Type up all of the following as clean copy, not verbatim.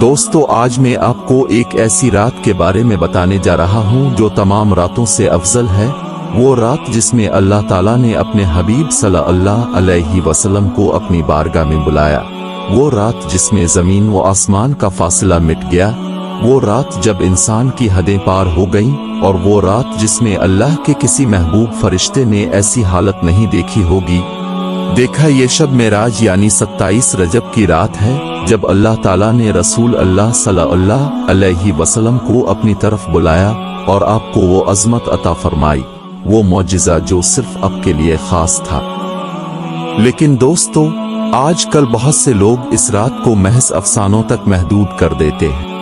دوستو آج میں آپ کو ایک ایسی رات کے بارے میں بتانے جا رہا ہوں جو تمام راتوں سے افضل ہے۔ وہ رات جس میں اللہ تعالیٰ نے اپنے حبیب صلی اللہ علیہ وسلم کو اپنی بارگاہ میں بلایا۔ وہ رات جس میں زمین و آسمان کا فاصلہ مٹ گیا۔ وہ رات جب انسان کی حدیں پار ہو گئیں، اور وہ رات جس میں اللہ کے کسی محبوب فرشتے نے ایسی حالت نہیں دیکھی ہوگی۔ دیکھا یہ شب معراج یعنی 27 رجب کی رات ہے، جب اللہ تعالیٰ نے رسول اللہ صلی اللہ علیہ وسلم کو اپنی طرف بلایا اور آپ کو وہ عظمت عطا فرمائی، وہ معجزہ جو صرف آپ کے لیے خاص تھا۔ لیکن دوستو، آج کل بہت سے لوگ اس رات کو محض افسانوں تک محدود کر دیتے ہیں۔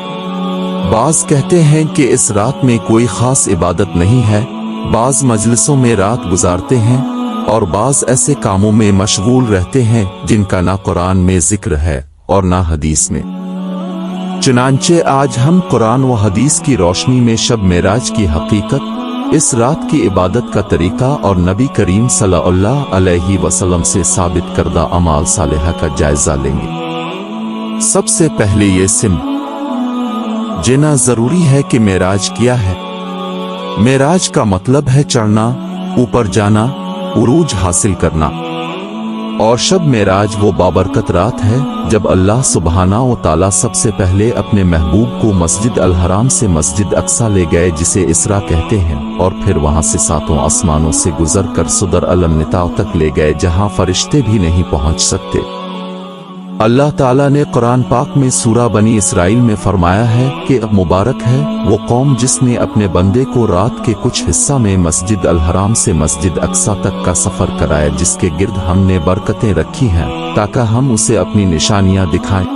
بعض کہتے ہیں کہ اس رات میں کوئی خاص عبادت نہیں ہے، بعض مجلسوں میں رات گزارتے ہیں، اور بعض ایسے کاموں میں مشغول رہتے ہیں جن کا نہ قرآن میں ذکر ہے اور نہ حدیث میں۔ چنانچہ آج ہم قرآن و حدیث کی روشنی میں شب معراج کی حقیقت، اس رات کی عبادت کا طریقہ اور نبی کریم صلی اللہ علیہ وسلم سے ثابت کردہ اعمال صالحہ کا جائزہ لیں گے۔ سب سے پہلے یہ جانا ضروری ہے کہ معراج کیا ہے۔ معراج کا مطلب ہے چڑھنا، اوپر جانا، عروج حاصل کرنا۔ اور شب معراج وہ بابرکت رات ہے جب اللہ سبحانہ و تعالیٰ سب سے پہلے اپنے محبوب کو مسجد الحرام سے مسجد اقصیٰ لے گئے، جسے اسراء کہتے ہیں، اور پھر وہاں سے 7 آسمانوں سے گزر کر صدر المنتاع تک لے گئے، جہاں فرشتے بھی نہیں پہنچ سکتے۔ اللہ تعالیٰ نے قرآن پاک میں سورہ بنی اسرائیل میں فرمایا ہے کہ مبارک ہے وہ قوم جس نے اپنے بندے کو رات کے کچھ حصہ میں مسجد الحرام سے مسجد اقصیٰ تک کا سفر کرایا، جس کے گرد ہم نے برکتیں رکھی ہیں تاکہ ہم اسے اپنی نشانیاں دکھائیں۔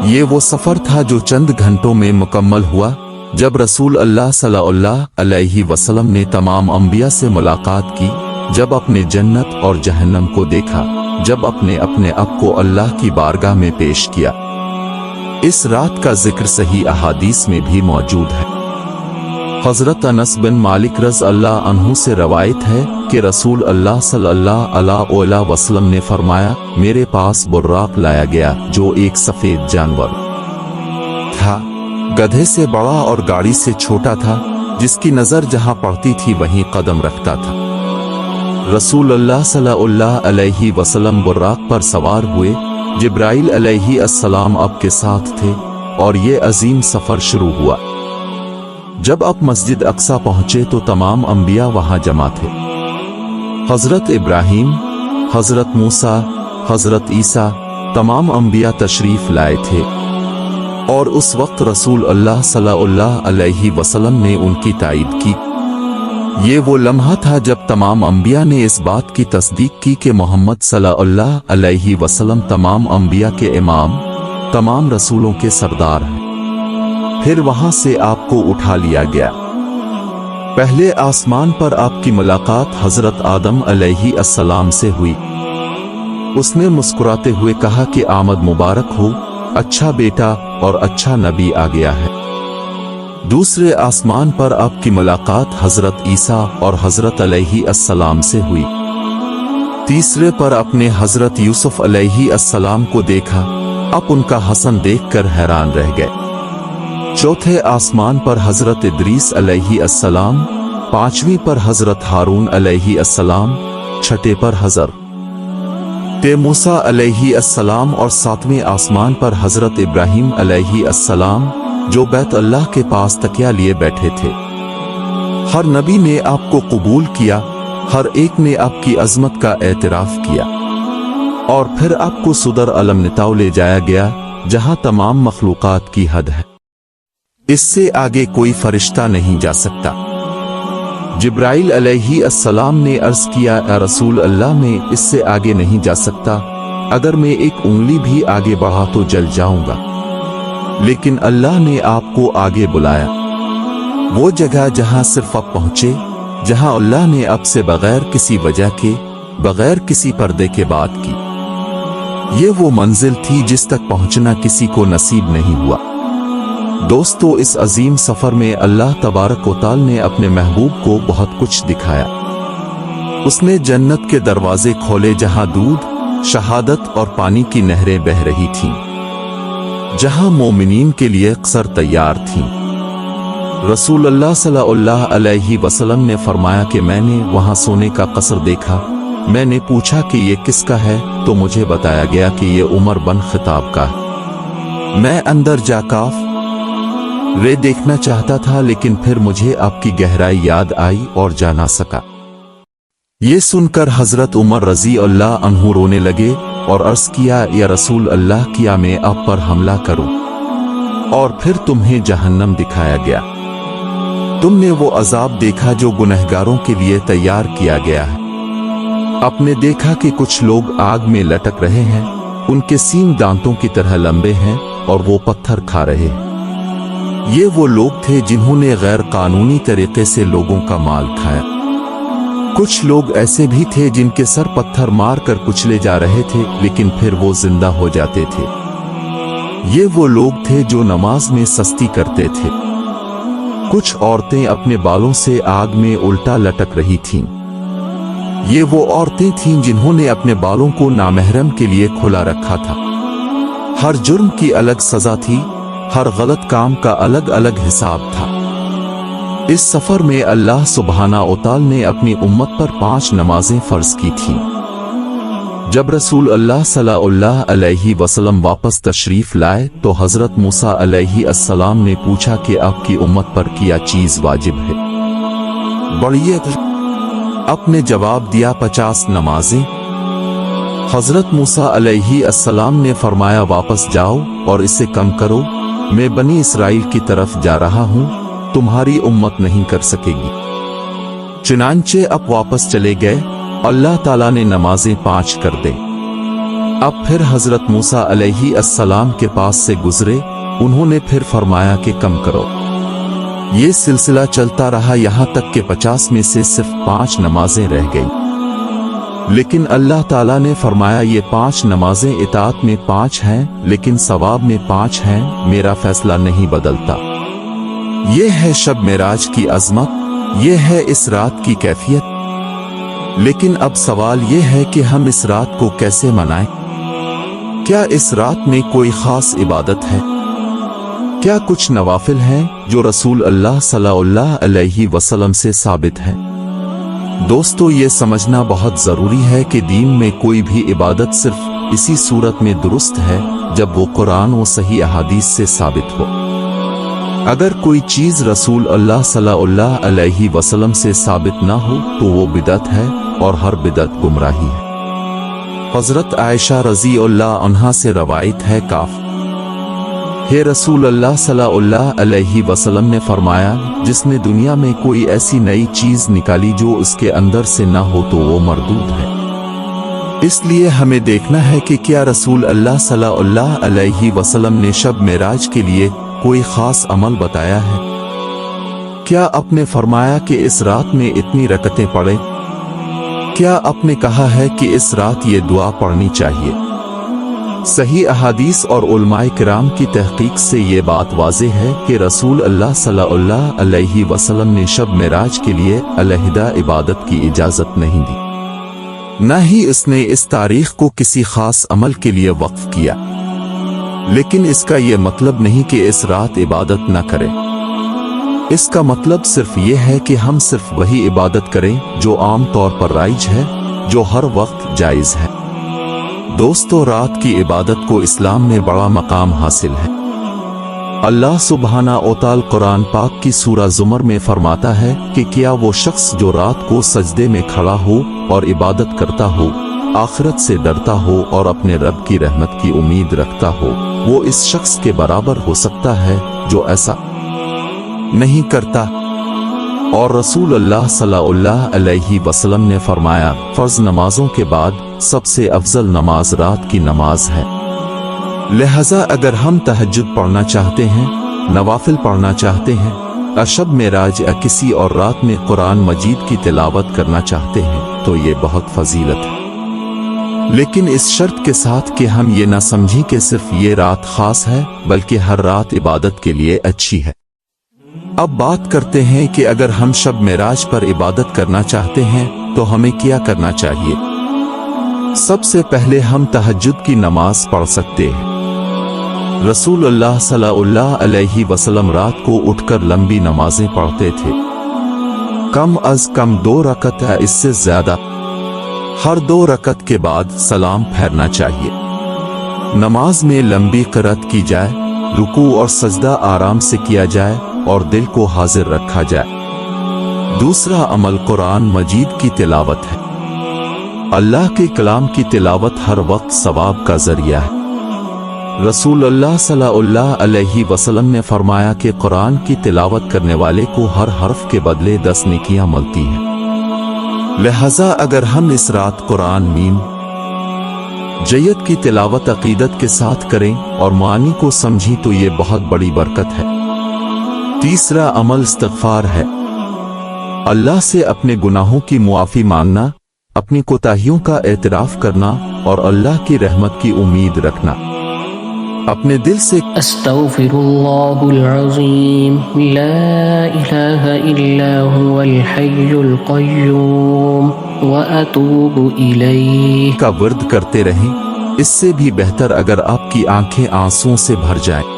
یہ وہ سفر تھا جو چند گھنٹوں میں مکمل ہوا، جب رسول اللہ صلی اللہ علیہ وسلم نے تمام انبیاء سے ملاقات کی، جب اپنے جنت اور جہنم کو دیکھا، جب اپنے آپ کو اللہ کی بارگاہ میں پیش کیا۔ اس رات کا ذکر صحیح احادیث میں بھی موجود ہے۔ حضرت انس بن مالک رضی اللہ عنہ سے روایت ہے کہ رسول اللہ صلی اللہ علیہ وسلم نے فرمایا، میرے پاس براق لایا گیا جو ایک سفید جانور تھا، گدھے سے بڑا اور گاڑی سے چھوٹا تھا، جس کی نظر جہاں پڑتی تھی وہیں قدم رکھتا تھا۔ رسول اللہ صلی اللہ علیہ وسلم براق پر سوار ہوئے، جبرائیل علیہ السلام آپ کے ساتھ تھے، اور یہ عظیم سفر شروع ہوا۔ جب آپ مسجد اقصیٰ پہنچے تو تمام انبیاء وہاں جمع تھے۔ حضرت ابراہیم، حضرت موسیٰ، حضرت عیسیٰ، تمام انبیاء تشریف لائے تھے، اور اس وقت رسول اللہ صلی اللہ علیہ وسلم نے ان کی تائید کی۔ یہ وہ لمحہ تھا جب تمام انبیاء نے اس بات کی تصدیق کی کہ محمد صلی اللہ علیہ وسلم تمام انبیاء کے امام، تمام رسولوں کے سردار ہیں۔ پھر وہاں سے آپ کو اٹھا لیا گیا۔ پہلے آسمان پر آپ کی ملاقات حضرت آدم علیہ السلام سے ہوئی۔ اس نے مسکراتے ہوئے کہا کہ آمد مبارک ہو، اچھا بیٹا اور اچھا نبی آ گیا ہے۔ دوسرے آسمان پر آپ کی ملاقات حضرت عیسیٰ اور حضرت علیہ السلام سے ہوئی۔ تیسرے پر اپنے حضرت یوسف علیہ السلام کو دیکھا، آپ ان کا حسن دیکھ کر حیران رہ گئے۔ چوتھے آسمان پر حضرت ادریس علیہ السلام، پانچویں پر حضرت ہارون علیہ السلام، چھٹے پر حضرت موسیٰ علیہ السلام، اور ساتویں آسمان پر حضرت ابراہیم علیہ السلام، جو بیت اللہ کے پاس تکیہ لیے بیٹھے تھے۔ ہر نبی نے آپ کو قبول کیا، ہر ایک نے آپ کی عظمت کا اعتراف کیا، اور پھر آپ کو صدر المنتاع لے جایا گیا، جہاں تمام مخلوقات کی حد ہے۔ اس سے آگے کوئی فرشتہ نہیں جا سکتا۔ جبرائیل علیہ السلام نے عرض کیا، اے رسول اللہ، میں اس سے آگے نہیں جا سکتا، اگر میں ایک انگلی بھی آگے بڑھا تو جل جاؤں گا۔ لیکن اللہ نے آپ کو آگے بلایا، وہ جگہ جہاں صرف آپ پہنچے، جہاں اللہ نے آپ سے بغیر کسی وجہ کے، بغیر کسی پردے کے بات کی۔ یہ وہ منزل تھی جس تک پہنچنا کسی کو نصیب نہیں ہوا۔ دوستو، اس عظیم سفر میں اللہ تبارک و تعالی نے اپنے محبوب کو بہت کچھ دکھایا۔ اس نے جنت کے دروازے کھولے جہاں دودھ، شہادت اور پانی کی نہریں بہہ رہی تھیں۔ जहां मोमिनीन के लिए अक्सर तैयार थीं। रसूल अल्लाह सल्लल्लाहु अलैहि वसल्लम ने फरमाया कि मैंने वहां सोने का कसर देखा। मैंने पूछा कि ये किसका है, तो मुझे बताया गया कि ये उमर बन खिताब का है। मैं अंदर जाकाफ रे देखना चाहता था, लेकिन फिर मुझे आपकी गहराई याद आई और जा ना सका। ये सुनकर हजरत उमर रजी अल्लाह अन्हु रोने लगे और अर्ज किया, या रसूल अल्लाह, क्या मैं आप पर हमला करूं? और फिर तुम्हें जहन्नम दिखाया गया। तुमने वो अजाब देखा जो गुनहगारों के लिए तैयार किया गया है। आपने देखा कि कुछ लोग आग में लटक रहे हैं, उनके सींग दांतों की तरह लंबे हैं और वो पत्थर खा रहे हैं। ये वो लोग थे जिन्होंने गैर कानूनी तरीके से लोगों का माल खाया। कुछ लोग ऐसे भी थे जिनके सर पत्थर मारकर कुचले जा रहे थे, लेकिन फिर वो जिंदा हो जाते थे। ये वो लोग थे जो नमाज में सस्ती करते थे। कुछ औरतें अपने बालों से आग में उल्टा लटक रही थीं। ये वो औरतें थीं जिन्होंने अपने बालों को नामहरम के लिए खुला रखा था। हर जुर्म की अलग सजा थी, हर गलत काम का अलग अलग हिसाब था। इस सफर में अल्लाह सुब्हाना व तआला ने अपनी उम्मत पर 5 नमाजें फर्ज की थीं। जब रसूल अल्लाह सल्लल्लाहु अलैहि वसल्लम वापस तशरीफ लाए तो हजरत मूसा अलैहि अस्सलाम ने पूछा कि आपकी उम्मत पर क्या चीज वाजिब है? बढ़िए, आपने जवाब दिया 50 नमाजें। हजरत मूसा अलैहि अस्सलाम ने फरमाया, वापस जाओ और इसे कम करो। मैं बनी इसराइल की तरफ जा रहा हूं, तुम्हारी उम्मत नहीं कर सकेगी। चुनांचे अब वापस चले गए। अल्लाह ताला ने नमाजें 5 कर दे। अब फिर हजरत मूसा अलैहि अस्सलाम के पास से गुजरे। उन्होंने फिर फरमाया कि कम करो। ये सिलसिला चलता रहा, यहां तक कि 50 में से सिर्फ 5 नमाजें रह गई। लेकिन अल्लाह ताला ने फरमाया, ये 5 नमाजें इताअत में 5 हैं, लेकिन सवाब में 5 हैं। मेरा फैसला नहीं बदलता। ये है शब मेराज की अजमत, ये है इस रात की कैफियत। लेकिन अब सवाल ये है कि हम इस रात को कैसे मनाएं? क्या इस रात में कोई खास इबादत है? क्या कुछ नवाफिल हैं जो रसूल अल्लाह सल्लल्लाहु अलैहि वसल्लम से साबित है? दोस्तों, ये समझना बहुत जरूरी है कि दीन में कोई भी इबादत सिर्फ इसी सूरत में दुरुस्त है जब वो कुरान व सही अहादीस से साबित हो। अगर कोई चीज रसूल अल्लाह सल्लल्लाहु अलैहि वसल्लम से साबित ना हो तो वो बिदअत है और हर बिदअत गुमराही है। हजरत आयशा रजी अल्लाह अन्हा से रवायत है, काफ हे रसूल अल्लाह सल्लल्लाहु अलैहि वसल्लम ने फरमाया, जिसने दुनिया में कोई ऐसी नई चीज निकाली जो उसके अंदर से ना हो तो वो मरदूद है। इसलिए हमें देखना है कि क्या रसूल अल्लाह सल्लल्लाहु अलैहि वसल्लम ने शब मेराज के लिए कोई खास अमल बताया है? क्या आपने फरमाया कि इस रात में इतनी रकतें पढ़ें? क्या आपने कहा है कि इस रात ये दुआ पढ़नी चाहिए? सही अहादीस और उलमाए किराम की तहकीक से ये बात वाज़ेह है कि रसूल अल्लाह सल्लल्लाहु अलैहि वसल्लम ने शब मेराज के लिए अलहदा इबादत की इजाज़त नहीं दी, न ही इसने इस तारीख को किसी खास अमल के लिए वक्फ किया। लेकिन इसका ये मतलब नहीं कि इस रात इबादत न करें। इसका मतलब सिर्फ ये है कि हम सिर्फ वही इबादत करें जो आम तौर पर राइज है, जो हर वक्त जायज़ है। दोस्तों, रात की इबादत को इस्लाम में बड़ा मकाम हासिल है। अल्लाह सुब्हाना व तआला कुरान पाक की सूरा ज़ुमर में फरमाता है कि क्या वो शख्स जो रात को सजदे में खड़ा हो और इबादत करता हो, आखिरत से डरता हो और अपने रब की रहमत की उम्मीद रखता हो, वो इस शख्स के बराबर हो सकता है जो ऐसा नहीं करता। और रसूल अल्लाह सल्लल्लाहु अलैहि वसल्लम ने फरमाया, फर्ज नमाजों के बाद सबसे अफजल नमाज रात की नमाज है। लिहाजा अगर हम तहज्जुद पढ़ना चाहते हैं, नवाफिल पढ़ना चाहते हैं, अशब मेराज या किसी और रात में कुरान मजीद की तिलावत करना चाहते हैं, तो ये बहुत फजीलत है। लेकिन इस शर्त के साथ कि हम ये ना समझें कि सिर्फ ये रात खास है, बल्कि हर रात इबादत के लिए अच्छी है। अब बात करते हैं कि अगर हम शब मेराज पर इबादत करना चाहते हैं तो हमें क्या करना चाहिए। सबसे पहले हम तहज्जुद की नमाज पढ़ सकते हैं। रसूल अल्लाह सल्लल्लाहु अलैहि वसल्लम रात को उठकर लंबी नमाजें पढ़ते थे, कम अज कम 2 रकत है, इससे ज्यादा। हर 2 रकत के बाद सलाम फेरना चाहिए। नमाज में लंबी क़िरात की जाए, रुकू और सजदा आराम से किया जाए और दिल को हाजिर रखा जाए। दूसरा अमल कुरान मजीद की तिलावत है। अल्लाह के कलाम की तिलावत हर वक्त सवाब का जरिया है। रसूल अल्लाह सल्लल्लाहु अलैहि वसल्लम ने फरमाया कि कुरान की तिलावत करने वाले को हर हर्फ के बदले 10 नेकियां मिलती हैं। लिहाजा अगर हम इस रात कुरान मीम जयत की तिलावत अकीदत के साथ करें और मानी को समझी तो ये बहुत बड़ी बरकत है। तीसरा अमल इस्तिग़फ़ार है। अल्लाह से अपने गुनाहों की मुआफ़ी मांगना, अपनी कोताहियों का एतराफ़ करना और अल्लाह की रहमत की उम्मीद रखना। अपने दिल से अस्तग़फ़िरुल्लाहुल अज़ीम ला इलाहा इल्ला हुवल हय्युल क़य्यूम व अतूबु इलैहि का वर्द करते रहें। इससे भी बेहतर अगर आपकी आंखें आंसुओं से भर जाएं।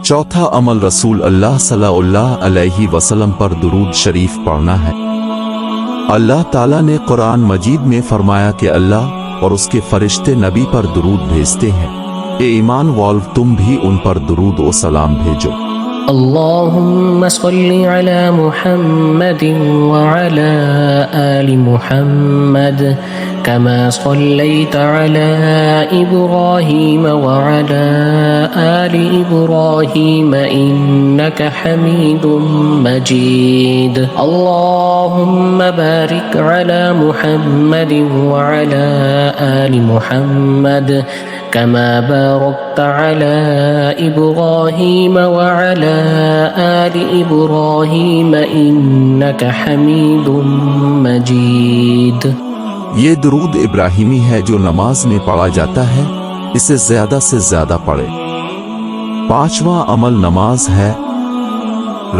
चौथा अमल रसूल अल्लाह सल्लल्लाहु अलैहि वसल्लम पर दुरूद शरीफ पढ़ना है। अल्लाह ताला ने कुरान मजीद में फरमाया कि अल्लाह और उसके फरिश्ते नबी पर दुरूद भेजते हैं। ए ईमान वालों, तुम भी उन पर दुरूद और सलाम भेजो। अल्लाहुम्मा सल्लि अला मुहम्मदिन व अला आलि मुहम्मद कमा सल्लैता अला इब्राहीम व अला आलि इब्राहीम इन्नका हमीदुम मजीद। अल्लाहुम्मा बारिक अला मुहम्मदिन व अला आलि मुहम्मद कमा बारकता अला इब्राहीम व अला आलि इब्राहीम इन्नका हमीदुम मजीद। ये दुरूद इब्राहिमी है जो नमाज में पढ़ा जाता है, इसे ज्यादा से ज्यादा पढ़े। पांचवा अमल नमाज है।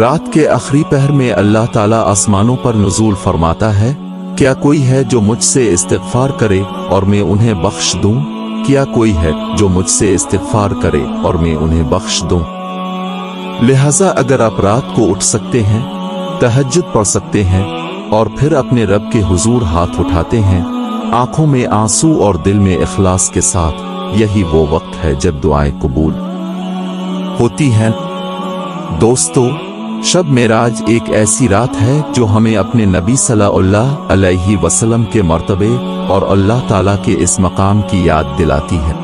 रात के आखिरी पहर में अल्लाह ताला आसमानों पर नुज़ूल फरमाता है, क्या कोई है जो मुझसे इस्तिग़फ़ार करे और मैं उन्हें बख्श दूं? क्या कोई है जो मुझसे इस्तिग़फ़ार करे और मैं उन्हें बख्श दूं? लिहाजा अगर आप रात को उठ सकते हैं, तहज्जुद पढ़ सकते हैं और फिर अपने रब के हुजूर हाथ उठाते हैं, आंखों में आंसू और दिल में इखलास के साथ, यही वो वक्त है जब दुआएं कबूल होती हैं। दोस्तों, शब मेराज एक ऐसी रात है जो हमें अपने नबी सल्लल्लाहु अलैहि वसल्लम के मर्तबे और अल्लाह ताला के इस मकाम की याद दिलाती है।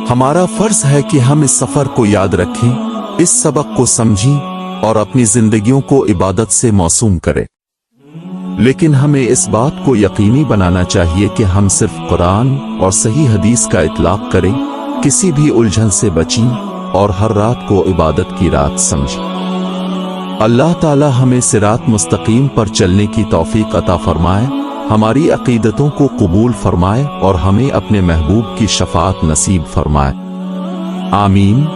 हमारा फर्ज है कि हम इस सफर को याद रखें, इस सबक को समझें और अपनी जिंदगियों को इबादत से मौसूम करें। लेकिन हमें इस बात को यकीनी बनाना चाहिए कि हम सिर्फ कुरान और सही हदीस का इतलाक करें, किसी भी उलझन से बचें और हर रात को इबादत की रात समझें। अल्लाह ताला हमें सिरात मुस्तकीम पर चलने की तौफीक अता फरमाए, हमारी अकीदतों को कबूल फरमाए और हमें अपने महबूब की शफाअत नसीब फरमाए। आमीन।